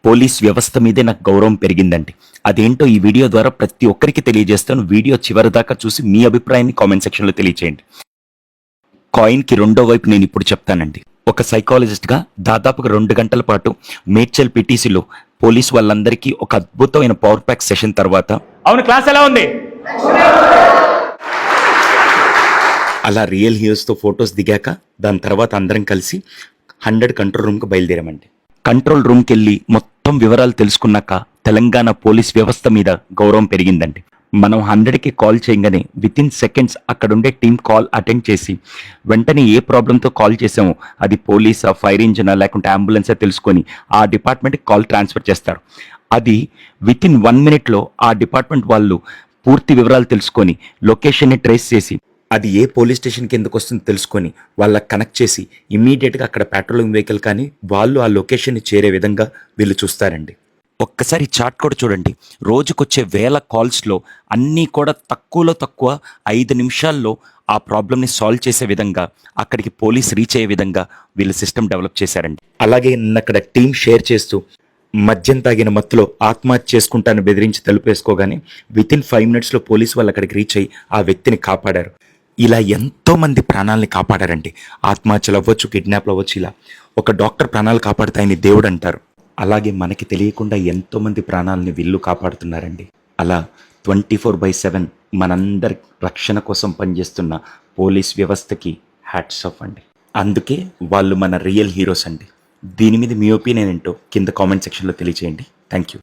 Police వ్యవస్థ మీదే నాకు గౌరవం పెరిగిందండి. అదేంటో ఈ వీడియో ద్వారా ప్రతి ఒక్కరికి తెలియజేస్తాను. వీడియో చివరి దాకా చూసి మీ అభిప్రాయాన్ని కామెంట్ సెక్షన్లో తెలియచేయండి. కాయిన్కి రెండో వైపు నేను ఇప్పుడు చెప్తానండి. ఒక సైకాలజిస్ట్గా దాదాపుగా 2 గంటల పాటు మేడ్చల్ పిటిసిలో పోలీస్ వాళ్ళందరికీ ఒక అద్భుతమైన పవర్ ప్యాక్ సెషన్ తర్వాత అవును క్లాస్ ఎలా ఉంది అలా రియల్ హీరోస్తో ఫొటోస్ దిగాక దాని తర్వాత అందరం కలిసి 100 కంట్రోల్ రూమ్కి బయలుదేరామండి. కంట్రోల్ రూమ్కి వెళ్ళి మొత్తం వివరాలు తెలుసుకున్నాక తెలంగాణ పోలీస్ వ్యవస్థ మీద గౌరవం పెరిగిందండి. మనం 100కి కాల్ చేయగానే వితిన్ సెకండ్స్ అక్కడుండే టీం కాల్ అటెండ్ చేసి వెంటనే ఏ ప్రాబ్లంతో కాల్ చేసామో అది పోలీసా, ఫైర్ ఇంజినా లేకుంటే అంబులెన్సా తెలుసుకొని ఆ డిపార్ట్మెంట్కి కాల్ ట్రాన్స్ఫర్ చేస్తారు. అది వితిన్ 1 మినిట్లో ఆ డిపార్ట్మెంట్ వాళ్ళు పూర్తి వివరాలు తెలుసుకొని లొకేషన్ని ట్రేస్ చేసి అది ఏ పోలీస్ స్టేషన్ కిందకు వస్తుందో తెలుసుకొని వాళ్ళకి కనెక్ట్ చేసి ఇమ్మీడియట్గా అక్కడ పెట్రోలింగ్ వెహికల్ కానీ వాళ్ళు ఆ లొకేషన్ని చేరే విధంగా వీళ్ళు చూస్తారండి. ఒక్కసారి చాట్ కూడా చూడండి. రోజుకొచ్చే వేల కాల్స్లో అన్నీ కూడా తక్కువలో తక్కువ 5 నిమిషాల్లో ఆ ప్రాబ్లమ్ని సాల్వ్ చేసే విధంగా అక్కడికి పోలీస్ రీచ్ అయ్యే విధంగా వీళ్ళు సిస్టమ్ డెవలప్ చేశారండి. అలాగే అక్కడ టీం షేర్ చేస్తూ మద్యం తాగిన మత్తులో ఆత్మహత్య చేసుకుంటాను బెదిరించి తలుపేసుకోగానే వితిన్ 5 మినిట్స్లో పోలీసు వాళ్ళు అక్కడికి రీచ్ అయ్యి ఆ వ్యక్తిని కాపాడారు. ఇలా ఎంతో మంది ప్రాణాలని కాపాడారండి. ఆత్మహత్యలు అవ్వచ్చు, కిడ్నాప్లు అవ్వచ్చు. ఇలా ఒక డాక్టర్ ప్రాణాలు కాపాడుతాయని దేవుడు అంటారు. అలాగే మనకి తెలియకుండా ఎంతో మంది ప్రాణాలని వీళ్ళు కాపాడుతున్నారండి. అలా 24/7 మనందరి రక్షణ కోసం పనిచేస్తున్న పోలీస్ వ్యవస్థకి హ్యాట్స్ ఆఫ్ అండి. అందుకే వాళ్ళు మన రియల్ హీరోస్ అండి. దీని మీద మీ ఒపీనియన్ ఏంటో కింద కామెంట్ సెక్షన్లో తెలియచేయండి. Thank you.